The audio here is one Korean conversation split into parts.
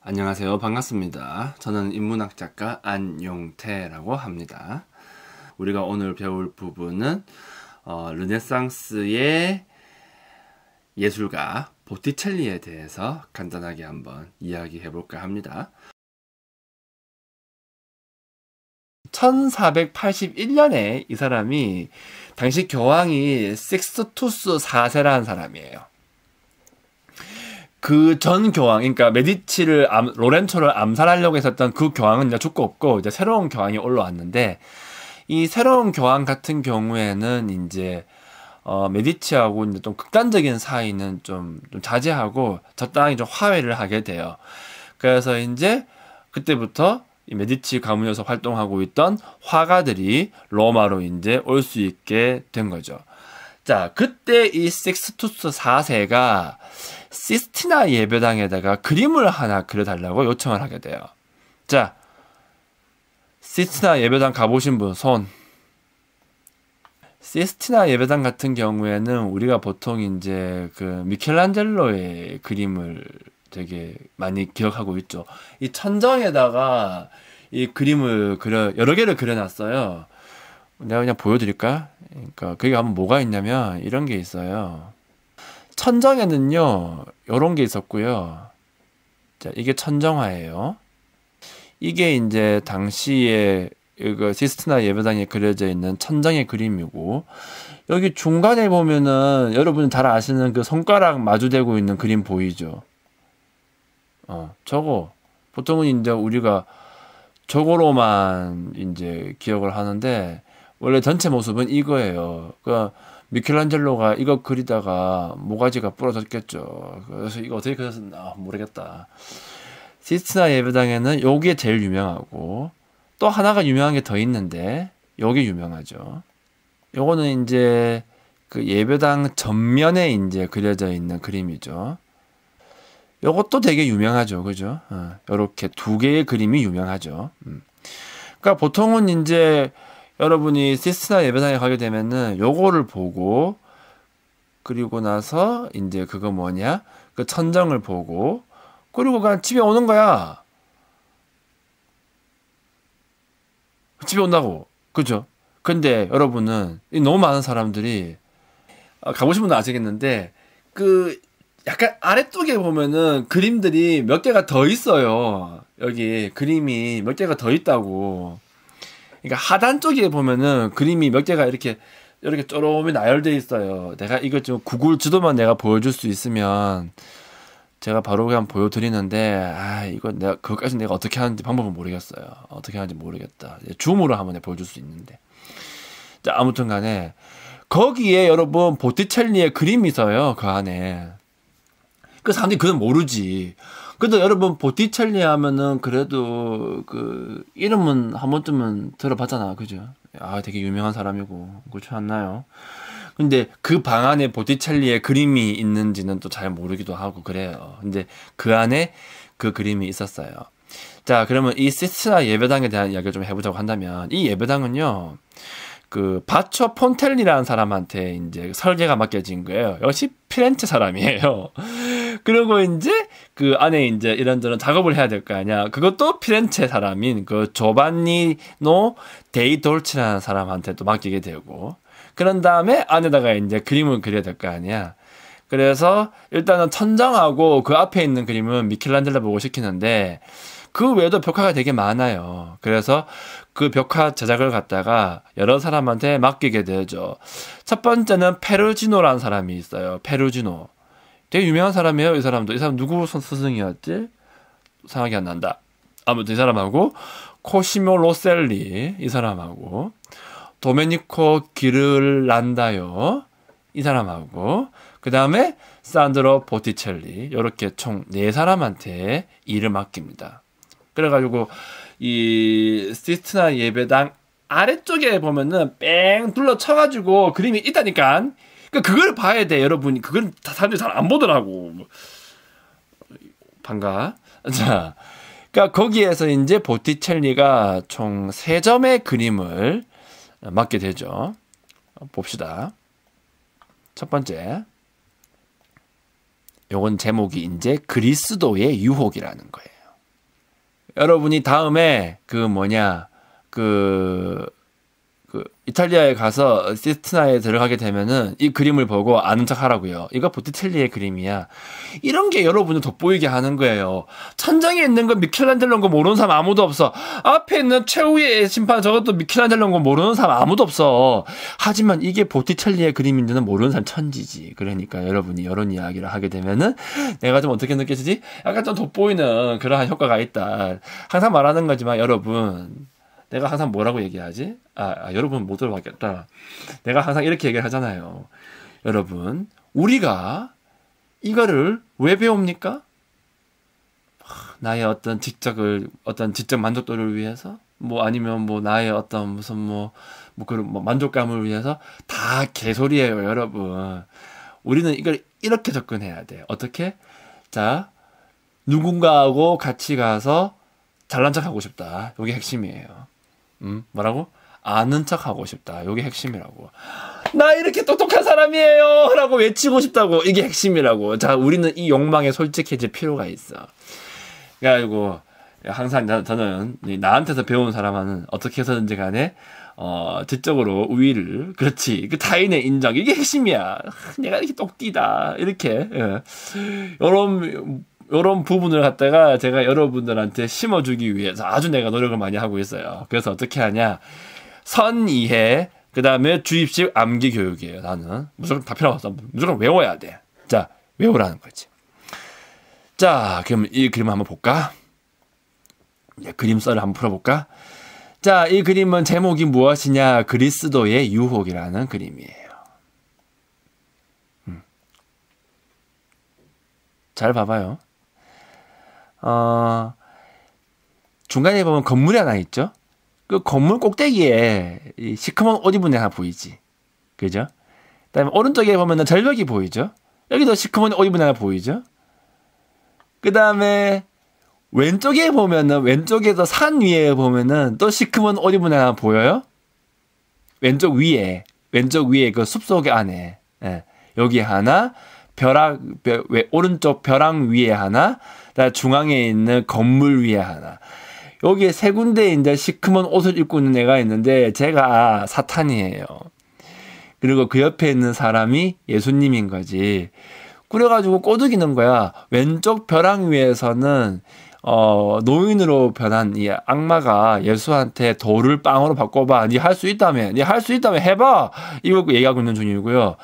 안녕하세요. 반갑습니다. 저는 인문학 작가 안용태라고 합니다. 우리가 오늘 배울 부분은 르네상스의 예술가 보티첼리에 대해서 간단하게 한번 이야기해 볼까 합니다. 1481년에 이 사람이 당시 교황이 식스투스 4세라는 사람이에요. 그 전 교황, 그러니까 메디치를 로렌초를 암살하려고 했었던 그 교황은 이제 죽고 없고 이제 새로운 교황이 올라왔는데, 이 새로운 교황 같은 경우에는 이제 메디치하고 이제 좀 극단적인 사이는 좀 자제하고 적당히 좀 화해를 하게 돼요. 그래서 이제 그때부터 이 메디치 가문에서 활동하고 있던 화가들이 로마로 이제 올 수 있게 된 거죠. 자, 그때 이 식스투스 4세가 시스티나 예배당에다가 그림을 하나 그려달라고 요청을 하게 돼요. 자, 시스티나 예배당 가보신 분 손. 시스티나 예배당 같은 경우에는 우리가 보통 이제 그 미켈란젤로의 그림을 되게 많이 기억하고 있죠. 이 천장에다가 이 그림을 여러 개를 그려놨어요. 내가 그냥 보여드릴까? 그러니까 거기 가면 뭐가 있냐면 이런 게 있어요. 천정에는요, 요런 게 있었고요. 자, 이게 천정화예요. 이게 이제 당시에 이거 시스티나 예배당에 그려져 있는 천정의 그림이고, 여기 중간에 보면은 여러분 잘 아시는 그 손가락 마주대고 있는 그림 보이죠? 저거 보통은 이제 우리가 저거로만 이제 기억을 하는데 원래 전체 모습은 이거예요. 그 미켈란젤로가 이거 그리다가 모가지가 부러졌겠죠. 그래서 이거 어떻게 그렸었나 모르겠다. 시스티나 예배당에는 요게 제일 유명하고, 또 하나가 유명한 게 더 있는데 요게 유명하죠. 요거는 이제 그 예배당 전면에 이제 그려져 있는 그림이죠. 요것도 되게 유명하죠. 그죠? 요렇게 두 개의 그림이 유명하죠. 그러니까 보통은 이제 여러분이 시스티나 예배당에 가게 되면은 요거를 보고, 그리고 나서 이제 그거 뭐냐? 그 천정을 보고, 그리고 그냥 집에 오는 거야. 집에 온다고. 그죠? 근데 여러분은 너무 많은 사람들이 가보신 분은 아시겠는데, 그 약간 아래쪽에 보면은 그림들이 몇 개가 더 있어요. 여기 그림이 몇 개가 더 있다고. 그러니까 하단 쪽에 보면은 그림이 몇 개가 이렇게 쪼롬이 나열돼 있어요. 내가 이거 좀 구글 지도만 내가 보여줄 수 있으면 제가 바로 그냥 보여드리는데, 이거 그것까지 내가 어떻게 하는지 방법은 모르겠어요. 어떻게 하는지 모르겠다. 줌으로 한번 보여줄 수 있는데. 자, 아무튼 간에 거기에 여러분 보티첼리의 그림이 있어요. 그 안에. 그 사람들이 그건 모르지. 근데 여러분 보티첼리 하면은 그래도 그 이름은 한 번쯤은 들어봤잖아. 그죠? 되게 유명한 사람이고. 그렇지 않나요? 근데 그 방 안에 보티첼리의 그림이 있는지는 또 잘 모르기도 하고 그래요. 근데 그 안에 그 그림이 있었어요. 자, 그러면 이 시스티나 예배당에 대한 이야기를 좀 해보자고 한다면, 이 예배당은요, 그 바초 폰텔리라는 사람한테 이제 설계가 맡겨진 거예요. 역시 피렌체 사람이에요. 그리고 이제 그 안에 이제 이런저런 작업을 해야 될 거 아니야. 그것도 피렌체 사람인 그 조반니노 데이 돌치라는 사람한테 또 맡기게 되고, 그런 다음에 안에다가 이제 그림을 그려야 될 거 아니야. 그래서 일단은 천장하고 그 앞에 있는 그림은 미켈란젤로 보고 시키는데, 그 외에도 벽화가 되게 많아요. 그래서 그 벽화 제작을 갖다가 여러 사람한테 맡기게 되죠. 첫 번째는 페루지노라는 사람이 있어요. 페루지노. 되게 유명한 사람이에요. 이 사람도. 이 사람 누구 스승이었지? 생각이 안 난다. 아무튼 이 사람하고 코시모 로셀리, 이 사람하고 도메니코 기를란다요, 이 사람하고, 그 다음에 산드로 보티첼리, 요렇게 총 4사람한테 일을 맡깁니다. 그래가지고 이 시스티나 예배당 아래쪽에 보면은 뺑 둘러 쳐가지고 그림이 있다니까. 그걸 봐야 돼, 여러분이. 그걸 다 사람들이 잘 안 보더라고. 반가. 자, 그러니까 거기에서 이제 보티첼리가 총 3점의 그림을 맡게 되죠. 봅시다. 첫 번째, 요건 제목이 이제 그리스도의 유혹이라는 거예요. 여러분이 다음에 이탈리아에 가서 시스티나에 들어가게 되면은 이 그림을 보고 아는 척 하라고요. 이거 보티첼리의 그림이야. 이런 게 여러분을 돋보이게 하는 거예요. 천장에 있는 거 미켈란젤로인 거 모르는 사람 아무도 없어. 앞에 있는 최후의 심판 저것도 미켈란젤로인 거 모르는 사람 아무도 없어. 하지만 이게 보티첼리의 그림인지는 모르는 사람 천지지. 그러니까 여러분이 이런 이야기를 하게 되면은 내가 좀 어떻게 느껴지지? 약간 좀 돋보이는 그러한 효과가 있다. 항상 말하는 거지만 여러분, 내가 항상 뭐라고 얘기하지? 여러분 못 들어봤겠다. 내가 항상 이렇게 얘기를 하잖아요. 여러분, 우리가 이거를 왜 배웁니까? 나의 어떤 지적 만족도를 위해서? 아니면 나의 어떤 그런 만족감을 위해서? 다 개소리예요, 여러분. 우리는 이걸 이렇게 접근해야 돼. 어떻게? 자, 누군가하고 같이 가서 잘난 척 하고 싶다. 이게 핵심이에요. 뭐라고? 아는 척 하고 싶다. 이게 핵심이라고. 나 이렇게 똑똑한 사람이에요! 라고 외치고 싶다고. 이게 핵심이라고. 자, 우리는 이 욕망에 솔직해질 필요가 있어. 그래가지고, 항상 저는 나한테서 배운 사람은 어떻게 해서든지 간에, 지적으로 우위를, 그렇지. 그 타인의 인정. 이게 핵심이야. 내가 이렇게 똑띠다. 이렇게, 예. 요런 부분을 갖다가 제가 여러분들한테 심어주기 위해서 아주 내가 노력을 많이 하고 있어요. 그래서 어떻게 하냐. 선이해, 그 다음에 주입식 암기 교육이에요. 나는. 무조건 다 필요 없어. 무조건 외워야 돼. 자, 외우라는 거지. 자, 그럼 이 그림을 한번 볼까? 그림썰을 한번 풀어볼까? 자, 이 그림은 제목이 무엇이냐? 그리스도의 유혹이라는 그림이에요. 잘 봐봐요. 중간에 보면 건물이 하나 있죠? 그 건물 꼭대기에 이 시커먼 옷 입은 애 하나 보이지? 그죠? 그 다음에 오른쪽에 보면은 절벽이 보이죠? 여기도 시커먼 옷 입은 애 하나 보이죠? 그 다음에 왼쪽에 보면은, 왼쪽에서 산 위에 보면은 또 시커먼 옷 입은 애 하나 보여요? 왼쪽 위에 그 숲속 안에. 예. 여기 하나, 오른쪽 벼락 위에 하나, 중앙에 있는 건물 위에 하나. 여기에 세 군데 이제 시커먼 옷을 입고 있는 애가 있는데, 제가 사탄이에요. 그리고 그 옆에 있는 사람이 예수님인 거지. 그래가지고 꼬드기는 거야. 왼쪽 벼락 위에서는, 노인으로 변한 이 악마가 예수한테 돌을 빵으로 바꿔봐. 니 할 수 있다며. 해봐. 이거 얘기하고 있는 중이고요.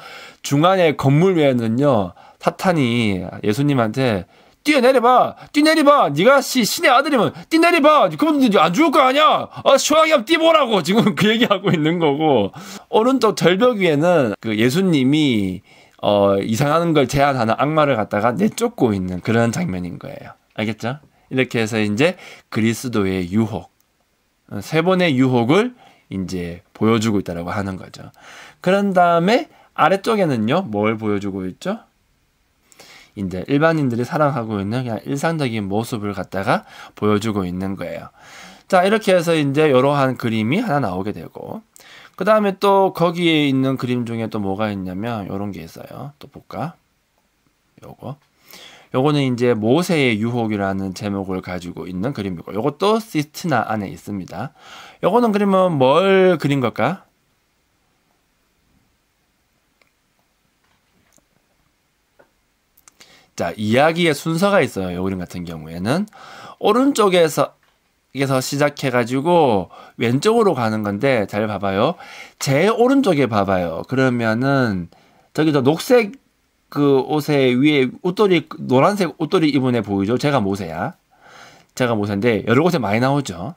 중간에 건물 위에는요, 사탄이 예수님한테 뛰어내려봐. 네가 신의 아들이면 뛰내려봐. 그러면 안 죽을 거 아니야. 시원하게 한번 뛰보라고 지금 그 얘기하고 있는 거고. 오른쪽 절벽 위에는 그 예수님이 이상한 걸 제안하는 악마를 갖다가 내쫓고 있는 그런 장면인 거예요. 알겠죠? 이렇게 해서 이제 그리스도의 유혹, 세 번의 유혹을 이제 보여주고 있다라고 하는 거죠. 그런 다음에 아래쪽에는요, 뭘 보여주고 있죠? 이제 일반인들이 사랑하고 있는 그냥 일상적인 모습을 갖다가 보여주고 있는 거예요. 자, 이렇게 해서 이제 이러한 그림이 하나 나오게 되고, 그 다음에 또 거기에 있는 그림 중에 또 뭐가 있냐면 이런 게 있어요. 또 볼까? 요거는 이제 모세의 유혹이라는 제목을 가지고 있는 그림이고, 요것도 시스티나 안에 있습니다. 요거는 그림은 뭘 그린 걸까? 자, 이야기의 순서가 있어요. 요 그림 같은 경우에는 오른쪽에서 시작해가지고 왼쪽으로 가는 건데, 잘 봐봐요. 제 오른쪽에 봐봐요. 그러면은 저기도 녹색 그 옷에 위에 옷돌이, 노란색 옷돌이 입은 애 보이죠? 제가 모세인데 여러 곳에 많이 나오죠.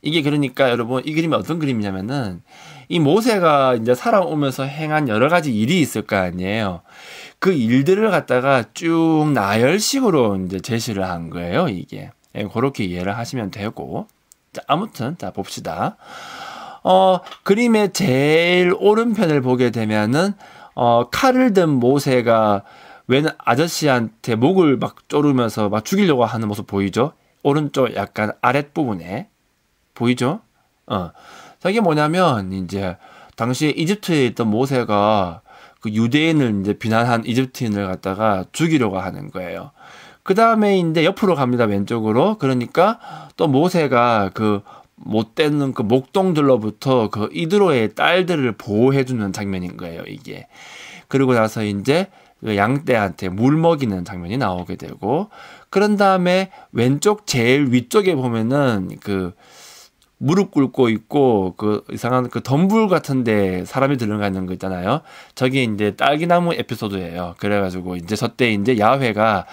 이게 그러니까 여러분, 이 그림이 어떤 그림이냐면은, 이 모세가 이제 살아오면서 행한 여러 가지 일이 있을 거 아니에요. 그 일들을 갖다가 쭉 나열식으로 이제 제시를 한 거예요, 이게. 그렇게 이해를 하시면 되고. 자, 아무튼, 자, 봅시다. 그림의 제일 오른편을 보게 되면은, 칼을 든 모세가 웬 아저씨한테 목을 막 조르면서 막 죽이려고 하는 모습 보이죠? 오른쪽 약간 아랫부분에. 보이죠? 저게 뭐냐면, 이제, 당시에 이집트에 있던 모세가 그 유대인을 이제 비난한 이집트인을 갖다가 죽이려고 하는 거예요. 그 다음에 이제 옆으로 갑니다. 왼쪽으로. 그러니까 또 모세가 그 못되는 그 목동들로부터 그 이드로의 딸들을 보호해주는 장면인 거예요, 이게. 그리고 나서 이제 그 양떼한테 물 먹이는 장면이 나오게 되고, 그런 다음에 왼쪽 제일 위쪽에 보면은 그 무릎 꿇고 있고 그 이상한 그 덤불 같은데 사람이 들어가 있는 거 있잖아요. 저게 이제 딸기나무 에피소드예요. 그래가지고 이제 저때 이제 야훼가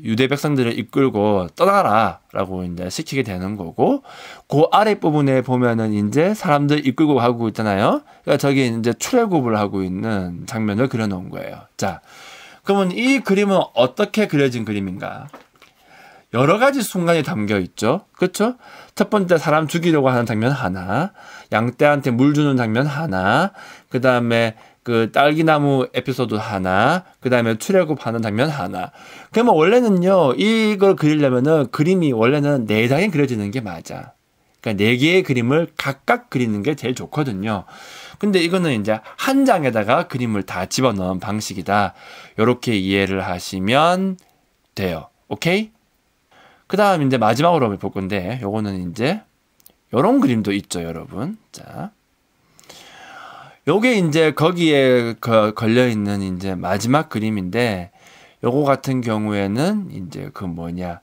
유대 백성들을 이끌고 떠나라라고 이제 시키게 되는 거고, 그 아랫부분에 보면은 이제 사람들 이끌고 가고 있잖아요. 그러니까 저기 이제 출애굽을 하고 있는 장면을 그려놓은 거예요. 자, 그러면 이 그림은 어떻게 그려진 그림인가? 여러 가지 순간이 담겨 있죠. 그렇죠? 첫 번째 사람 죽이려고 하는 장면 하나, 양떼한테 물 주는 장면 하나, 그 다음에 그 딸기나무 에피소드 하나, 그 다음에 출애굽하는 장면 하나. 그러면 원래는요, 이걸 그리려면은 그림이 원래는 4장에 그려지는 게 맞아. 그러니까 4개의 그림을 각각 그리는 게 제일 좋거든요. 근데 이거는 이제 한 장에다가 그림을 다 집어넣은 방식이다. 요렇게 이해를 하시면 돼요. 오케이? 그 다음 이제 마지막으로 볼 건데, 요거는 이제 요런 그림도 있죠, 여러분. 자. 요게 이제 거기에 걸려 있는 이제 마지막 그림인데, 요거 같은 경우에는 이제 그 뭐냐,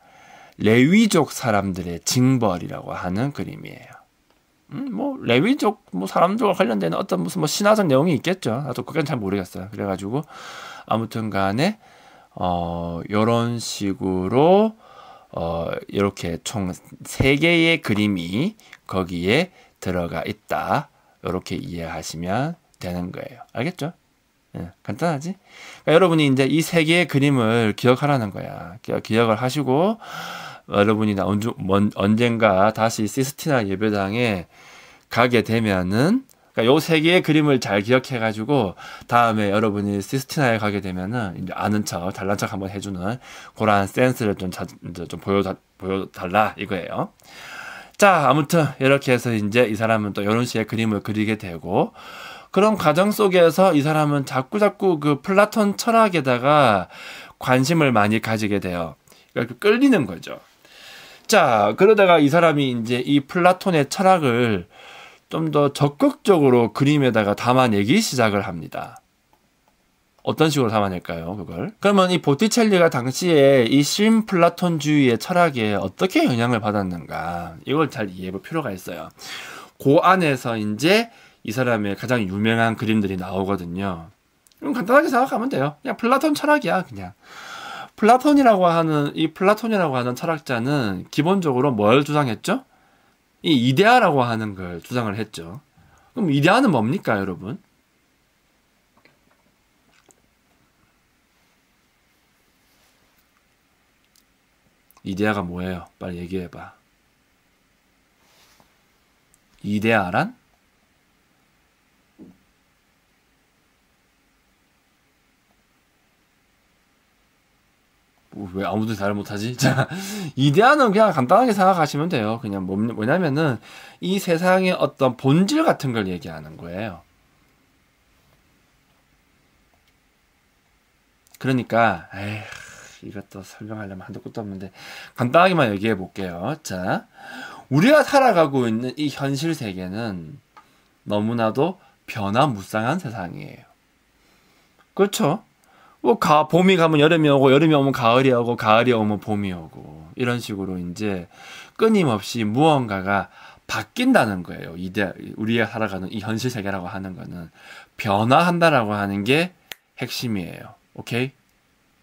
레위족 사람들의 징벌이라고 하는 그림이에요. 뭐 레위족 뭐 사람들과 관련된 어떤 무슨 뭐 신화적 내용이 있겠죠. 나도 그건 잘 모르겠어요. 그래가지고 아무튼간에 요런 식으로 이렇게 총 3개의 그림이 거기에 들어가 있다. 이렇게 이해하시면 되는 거예요. 알겠죠? 예, 간단하지? 그러니까 여러분이 이제 이 3개의 그림을 기억하라는 거야. 기억을 하시고, 여러분이 언젠가 다시 시스티나 예배당에 가게 되면은, 그러니까 요 3개의 그림을 잘 기억해가지고, 다음에 여러분이 시스티나에 가게 되면은, 이제 아는 척, 잘난 척 한번 해주는 그런 센스를 좀 보여달라, 이거예요. 자, 아무튼, 이렇게 해서 이제 이 사람은 또 이런 식의 그림을 그리게 되고, 그런 과정 속에서 이 사람은 자꾸 그 플라톤 철학에다가 관심을 많이 가지게 돼요. 그러니까 끌리는 거죠. 자, 그러다가 이 사람이 이제 이 플라톤의 철학을 좀 더 적극적으로 그림에다가 담아내기 시작을 합니다. 어떤 식으로 담아낼까요, 그걸? 그러면 이 보티첼리가 당시에 이 신플라톤주의의 철학에 어떻게 영향을 받았는가, 이걸 잘 이해해볼 필요가 있어요. 그 안에서 이제 이 사람의 가장 유명한 그림들이 나오거든요. 그럼 간단하게 생각하면 돼요. 그냥 플라톤 철학이야, 그냥. 플라톤이라고 하는 철학자는 기본적으로 뭘 주장했죠? 이 이데아라고 하는 걸 주장을 했죠. 그럼 이데아는 뭡니까, 여러분? 이데아가 뭐예요? 빨리 얘기해봐. 이데아란? 왜 아무도 잘 못하지? 자, 이데아는 그냥 간단하게 생각하시면 돼요. 그냥 뭐냐면은 이 세상의 어떤 본질 같은 걸 얘기하는 거예요. 그러니까 이것도 설명하려면 한도 끝도 없는데 간단하게만 얘기해 볼게요. 자, 우리가 살아가고 있는 이 현실 세계는 너무나도 변화무쌍한 세상이에요. 그렇죠? 뭐 봄이 가면 여름이 오고, 여름이 오면 가을이 오고, 가을이 오면 봄이 오고, 이런 식으로 이제 끊임없이 무언가가 바뀐다는 거예요. 우리가 살아가는 이 현실 세계라고 하는 거는 변화한다라고 하는 게 핵심이에요. 오케이?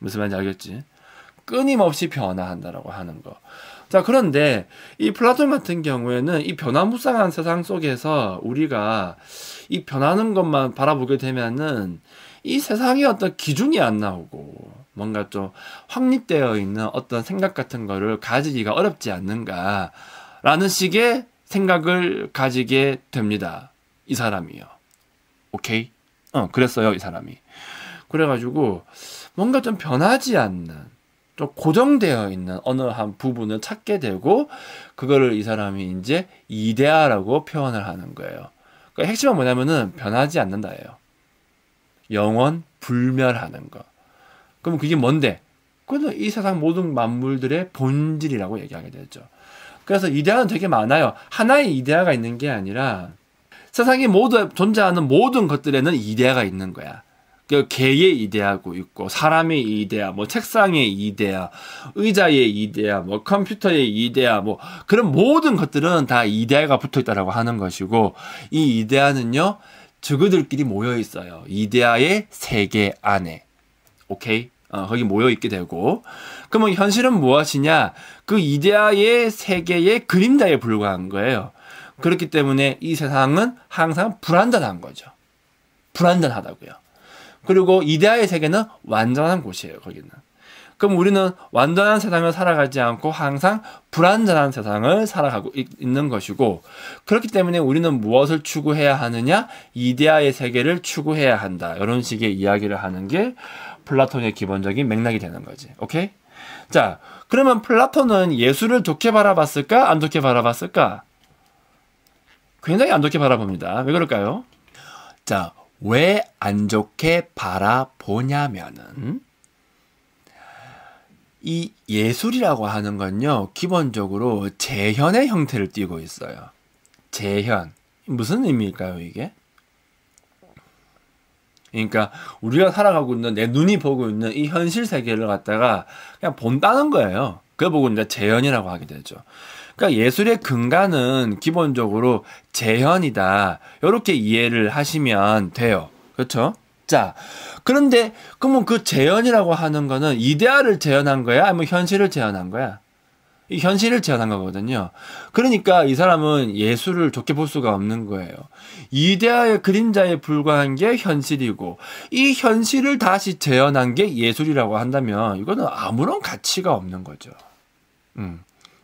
무슨 말인지 알겠지? 끊임없이 변화한다라고 하는 거. 자, 그런데 이 플라톤 같은 경우에는 이 변화무쌍한 세상 속에서 우리가 이 변하는 것만 바라보게 되면은 이 세상에 어떤 기준이 안 나오고 뭔가 좀 확립되어 있는 어떤 생각 같은 거를 가지기가 어렵지 않는가라는 식의 생각을 가지게 됩니다. 이 사람이요. 오케이? 그랬어요, 이 사람이. 그래가지고 뭔가 좀 변하지 않는, 좀 고정되어 있는 어느 한 부분을 찾게 되고, 그거를 이 사람이 이제 이데아라고 표현을 하는 거예요. 그러니까 핵심은 뭐냐면은 변하지 않는다예요. 영원 불멸하는 거. 그럼 그게 뭔데? 그는 이 세상 모든 만물들의 본질이라고 얘기하게 되죠. 그래서 이데아는 되게 많아요. 하나의 이데아가 있는 게 아니라 세상에 모두 존재하는 모든 것들에는 이데아가 있는 거야. 그 개의 이데아고 있고, 사람의 이데아, 뭐 책상의 이데아, 의자의 이데아, 뭐 컴퓨터의 이데아, 뭐 그런 모든 것들은 다 이데아가 붙어 있다라고 하는 것이고, 이 이데아는요 저그들끼리 모여 있어요. 이데아의 세계 안에. 오케이? 거기 모여 있게 되고, 그러면 현실은 무엇이냐? 그 이데아의 세계의 그림자에 불과한 거예요. 그렇기 때문에 이 세상은 항상 불완전한 거죠. 불완전하다고요. 그리고 이데아의 세계는 완전한 곳이에요. 거기는. 그럼 우리는 완전한 세상을 살아가지 않고 항상 불완전한 세상을 살아가고 있는 것이고, 그렇기 때문에 우리는 무엇을 추구해야 하느냐? 이데아의 세계를 추구해야 한다. 이런 식의 이야기를 하는 게 플라톤의 기본적인 맥락이 되는 거지. 오케이? 자, 그러면 플라톤은 예술을 좋게 바라봤을까? 안 좋게 바라봤을까? 굉장히 안 좋게 바라봅니다. 왜 그럴까요? 자, 왜 안 좋게 바라보냐면은, 이 예술이라고 하는 건요, 기본적으로 재현의 형태를 띠고 있어요. 재현. 무슨 의미일까요, 이게? 그러니까 우리가 살아가고 있는, 내 눈이 보고 있는 이 현실 세계를 갖다가 그냥 본다는 거예요. 그걸 보고 이제 재현이라고 하게 되죠. 그러니까 예술의 근간은 기본적으로 재현이다. 이렇게 이해를 하시면 돼요. 그렇죠? 자, 그런데 그러면 그 재현이라고 하는 거는 이데아를 재현한 거야? 아니면 현실을 재현한 거야? 이 현실을 재현한 거거든요. 그러니까 이 사람은 예술을 좋게 볼 수가 없는 거예요. 이데아의 그림자에 불과한 게 현실이고, 이 현실을 다시 재현한 게 예술이라고 한다면 이거는 아무런 가치가 없는 거죠.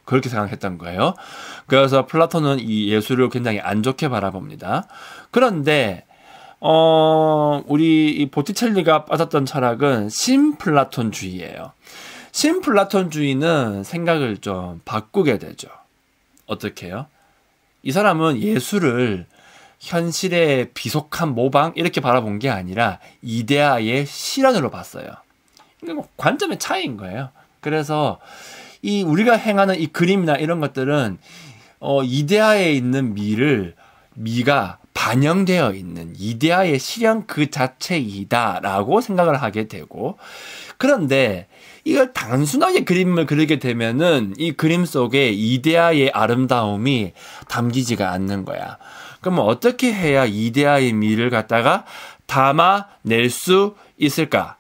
그렇게 생각했던 거예요. 그래서 플라톤은 이 예술을 굉장히 안 좋게 바라봅니다. 그런데 우리 이 보티첼리가 빠졌던 철학은 신플라톤주의예요. 신플라톤주의는 생각을 좀 바꾸게 되죠. 어떻게 해요? 이 사람은 예술을 현실의 비속한 모방 이렇게 바라본 게 아니라 이데아의 실현으로 봤어요. 이게 뭐 관점의 차이인 거예요. 그래서 이 우리가 행하는 이 그림이나 이런 것들은 이데아에 있는 미가 반영되어 있는 이데아의 실현 그 자체이다라고 생각을 하게 되고, 그런데 이걸 단순하게 그림을 그리게 되면은 이 그림 속에 이데아의 아름다움이 담기지가 않는 거야. 그러면 어떻게 해야 이데아의 미를 갖다가 담아낼 수 있을까?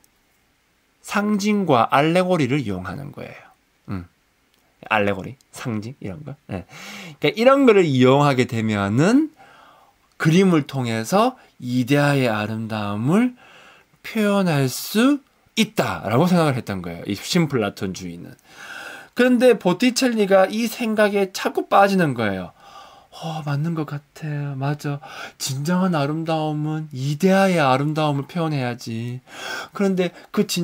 상징과 알레고리를 이용하는 거예요. 알레고리, 상징 이런 거. 네. 그러니까 이런 거를 이용하게 되면은 그림을 통해서 이데아의 아름다움을 표현할 수 있다라고 생각을 했던 거예요. 이 신플라톤주의는. 그런데 보티첼리가 이 생각에 자꾸 빠지는 거예요. 맞는 것 같아. 맞아. 진정한 아름다움은 이데아의 아름다움을 표현해야지. 그런데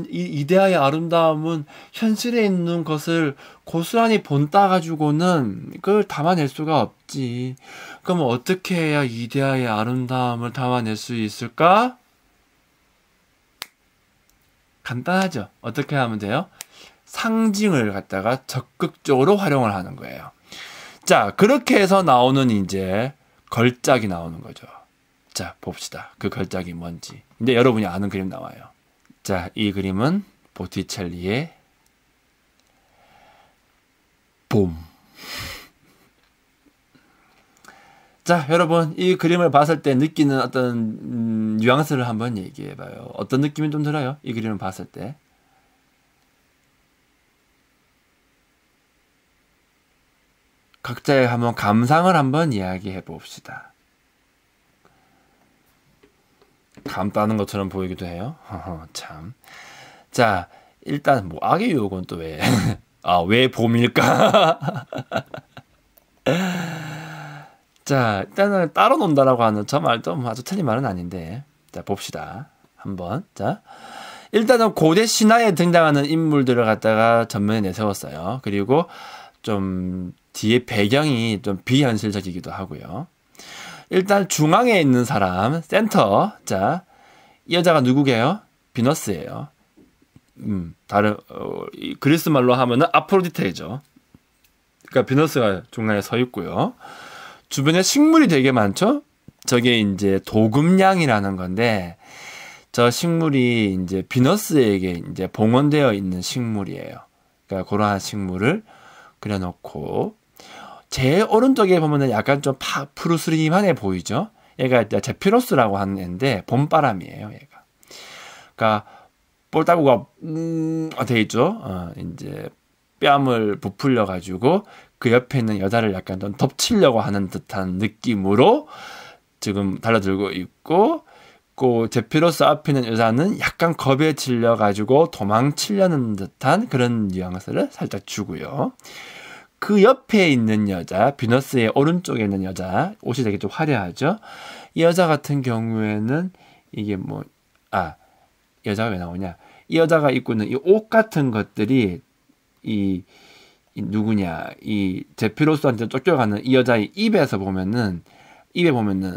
이데아의 아름다움은 현실에 있는 것을 고스란히 본따 가지고는 그걸 담아낼 수가 없지. 그럼 어떻게 해야 이데아의 아름다움을 담아낼 수 있을까? 간단하죠. 어떻게 하면 돼요? 상징을 갖다가 적극적으로 활용을 하는 거예요. 자, 그렇게 해서 나오는 이제 걸작이 나오는 거죠. 자, 봅시다. 그 걸작이 뭔지. 근데 여러분이 아는 그림 나와요. 자, 이 그림은 보티첼리의 봄. 자, 여러분, 이 그림을 봤을 때 느끼는 어떤 뉘앙스를 한번 얘기해봐요. 어떤 느낌이 좀 들어요? 이 그림을 봤을 때. 각자의 한번 감상을 한번 이야기해 봅시다. 감 따는 것처럼 보이기도 해요. 참. 자, 일단 뭐 악의 유혹은 또 왜? 왜 봄일까? 자, 일단은 따로 논다라고 하는 저 말도 아주 틀린 말은 아닌데. 자, 봅시다. 한번. 자. 일단은 고대 신화에 등장하는 인물들을 갖다가 전면에 내세웠어요. 그리고 좀 뒤에 배경이 좀 비현실적이기도 하고요. 일단 중앙에 있는 사람, 센터. 자, 이 여자가 누구게요? 비너스예요. 다른 이 그리스 말로 하면은 아프로디테죠. 그러니까 비너스가 중간에 서 있고요. 주변에 식물이 되게 많죠. 저게 이제 도금량이라는 건데 저 식물이 이제 비너스에게 이제 봉헌되어 있는 식물이에요. 그러니까 그러한 식물을 그려놓고 제 오른쪽에 보면은 약간 좀 푸르스름하게 보이죠. 얘가 제피로스라고 하는 애인데 봄바람이에요. 얘가. 그러니까 볼따구가 돼 있죠. 이제 뺨을 부풀려 가지고 그 옆에 있는 여자를 약간 좀 덮치려고 하는 듯한 느낌으로 지금 달려들고 있고, 그 제피로스 앞에 있는 여자는 약간 겁에 질려 가지고 도망치려는 듯한 그런 뉘앙스를 살짝 주고요. 그 옆에 있는 여자, 비너스의 오른쪽에 있는 여자, 옷이 되게 좀 화려하죠. 이 여자 같은 경우에는 이게 여자가 왜 나오냐? 이 여자가 입고 있는 이 옷 같은 것들이 이 누구냐? 이 제피로스한테 쫓겨가는 이 여자의 입에 보면은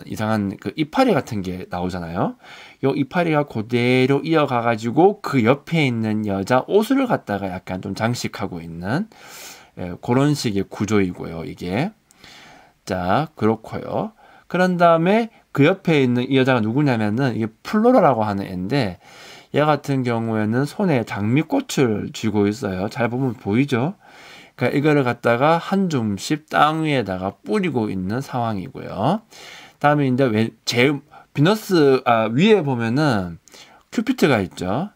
이상한 그 이파리 같은 게 나오잖아요. 요 이파리가 그대로 이어가가지고 그 옆에 있는 여자 옷을 갖다가 약간 좀 장식하고 있는 그런 식의 구조이고요, 이게. 자, 그렇고요. 그런 다음에 그 옆에 있는 이 여자가 누구냐면은 이게 플로라라고 하는 애인데 얘 같은 경우에는 손에 장미꽃을 쥐고 있어요. 잘 보면 보이죠? 그러니까 이거를 갖다가 한 줌씩 땅 위에다가 뿌리고 있는 상황이고요. 다음에 이제 비너스 위에 보면은 큐피트가 있죠.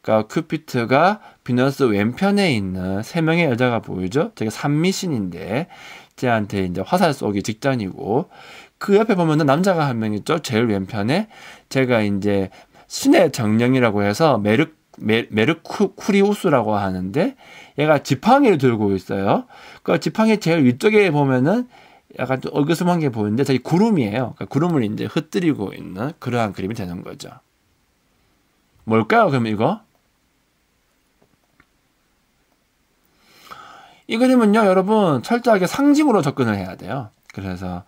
그러니까 큐피트가 비너스 왼편에 있는 세 명의 여자가 보이죠. 저게 산미신인데 쟤한테 이제 화살 쏘기 직전이고 그 옆에 보면은 남자가 한 명 있죠. 제일 왼편에 제가 이제 신의 정령이라고 해서 메르쿠리우스라고 하는데 얘가 지팡이를 들고 있어요. 그 지팡이 제일 위쪽에 보면은 약간 좀 어그스한 게 보이는데 저기 구름이에요. 그러니까 구름을 이제 흩뜨리고 있는 그러한 그림이 되는 거죠. 뭘까요? 그럼 이거? 이 그림은요, 여러분 철저하게 상징으로 접근을 해야 돼요. 그래서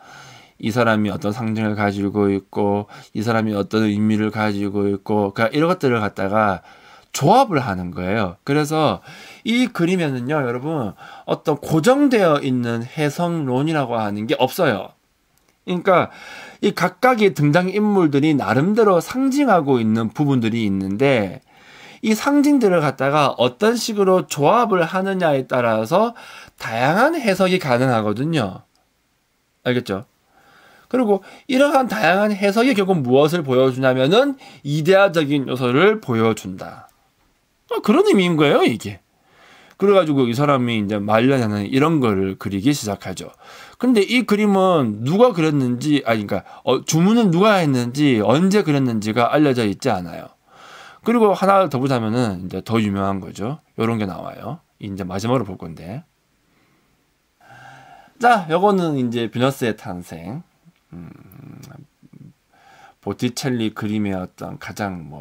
이 사람이 어떤 상징을 가지고 있고 이 사람이 어떤 의미를 가지고 있고 그러니까 이런 것들을 갖다가 조합을 하는 거예요. 그래서 이 그림에는요, 여러분 어떤 고정되어 있는 해석론이라고 하는 게 없어요. 그러니까 이 각각의 등장 인물들이 나름대로 상징하고 있는 부분들이 있는데 이 상징들을 갖다가 어떤 식으로 조합을 하느냐에 따라서 다양한 해석이 가능하거든요. 알겠죠? 그리고 이러한 다양한 해석이 결국 무엇을 보여주냐면은 이데아적인 요소를 보여준다. 그런 의미인 거예요, 이게. 그래가지고 이 사람이 이제 말년에는 이런 거를 그리기 시작하죠. 근데 이 그림은 누가 그렸는지, 그러니까 주문은 누가 했는지, 언제 그렸는지가 알려져 있지 않아요. 그리고 하나 더 보자면은 이제 더 유명한 거죠. 요런 게 나와요. 이제 마지막으로 볼 건데. 자, 요거는 이제 비너스의 탄생. 보티첼리 그림의 어떤 가장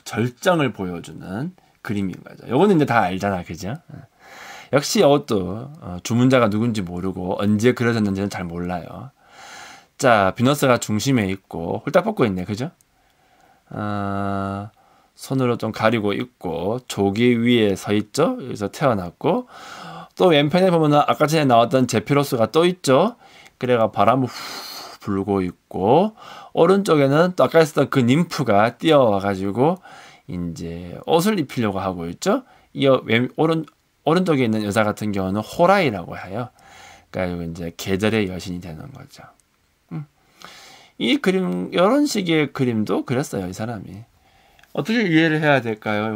절정을 보여주는 그림인 거죠. 요거는 이제 다 알잖아, 그죠? 역시 이것도 주문자가 누군지 모르고 언제 그려졌는지는 잘 몰라요. 자, 비너스가 중심에 있고 홀딱 벗고 있네, 그죠? 손으로 좀 가리고 있고 조기 위에 서 있죠. 여기서 태어났고 또 왼편에 보면은 아까 전에 나왔던 제피로스가 또 있죠. 그래가 바람을 후 불고 있고 오른쪽에는 또 아까 했었던 그 님프가 뛰어와가지고 이제 옷을 입히려고 하고 있죠. 이 오른쪽에 있는 여자 같은 경우는 호라이라고 해요. 그러니까 이제 계절의 여신이 되는 거죠. 이 그림 이런 식의 그림도 그렸어요, 이 사람이. 어떻게 이해를 해야 될까요?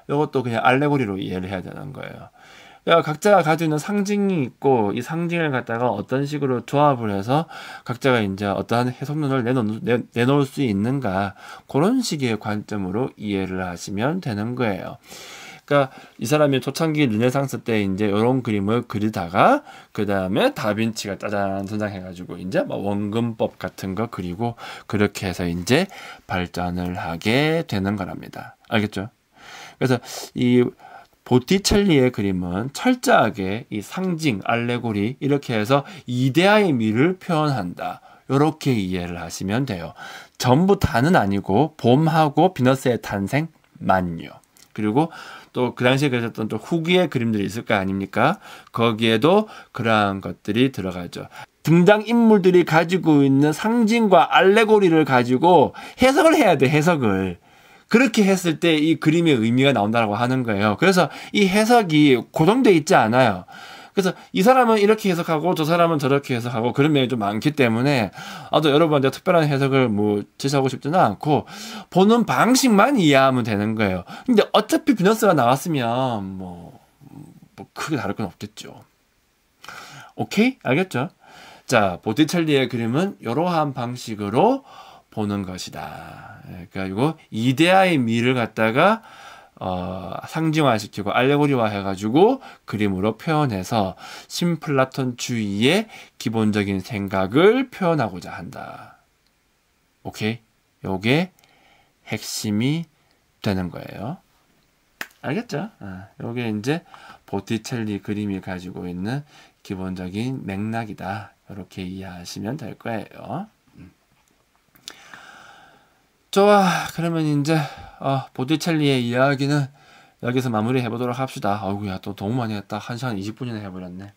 이것도 그냥 알레고리로 이해를 해야 되는 거예요. 그러니까 각자가 가지고 있는 상징이 있고 이 상징을 갖다가 어떤 식으로 조합을 해서 각자가 이제 어떠한 해석론을 내놓을 수 있는가 그런 식의 관점으로 이해를 하시면 되는 거예요. 그러니까 이 사람이 초창기 르네상스 때 이제 이런 그림을 그리다가 그 다음에 다빈치가 짜잔 등장해가지고 이제 원근법 같은 거 그리고 그렇게 해서 이제 발전을 하게 되는 거랍니다. 알겠죠? 그래서 이 보티첼리의 그림은 철저하게 이 상징, 알레고리 이렇게 해서 이데아의 미를 표현한다. 이렇게 이해를 하시면 돼요. 전부 다는 아니고 봄하고 비너스의 탄생만요. 그리고 또 그 당시에 그렸던 또 후기의 그림들이 있을 거 아닙니까? 거기에도 그러한 것들이 들어가죠. 등장 인물들이 가지고 있는 상징과 알레고리를 가지고 해석을 해야 돼, 해석을. 그렇게 했을 때 이 그림의 의미가 나온다고 하는 거예요. 그래서 이 해석이 고정돼 있지 않아요. 그래서 이 사람은 이렇게 해석하고 저 사람은 저렇게 해석하고 그런 면이 좀 많기 때문에 또 여러분한테 특별한 해석을 뭐 제시하고 싶지는 않고 보는 방식만 이해하면 되는 거예요. 근데 어차피 뷰넌스가 나왔으면 뭐 크게 다를 건 없겠죠. 오케이? 알겠죠? 자, 보티첼리의 그림은 이러한 방식으로 보는 것이다. 그러니까 이거 이데아의 미를 갖다가 상징화시키고 알레고리화 해가지고 그림으로 표현해서 신플라톤주의의 기본적인 생각을 표현하고자 한다. 오케이? 요게 핵심이 되는 거예요. 알겠죠? 요게 이제 보티첼리 그림이 가지고 있는 기본적인 맥락이다. 이렇게 이해하시면 될 거예요. 좋아. 그러면 이제 보티첼리의 이야기는 여기서 마무리해 보도록 합시다. 어우야, 또 너무 많이 했다. 1시간 20분이나 해버렸네.